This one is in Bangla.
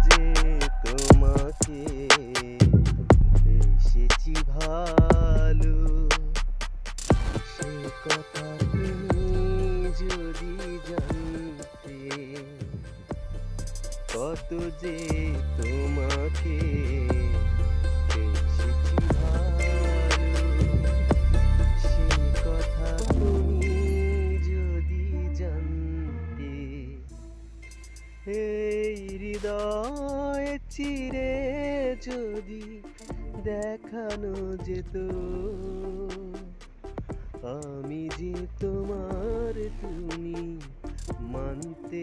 যে তোমাকে বেসেছি ভালো, সে কথা তুমি যদি জানতে, কত যে তোমাকে বেসেছি ভালো, সে কথা তুমি যদি জানতে। এই হৃদয় চিরে যদি দেখানো যেত, আমি যে তোমার তুমি মানতে।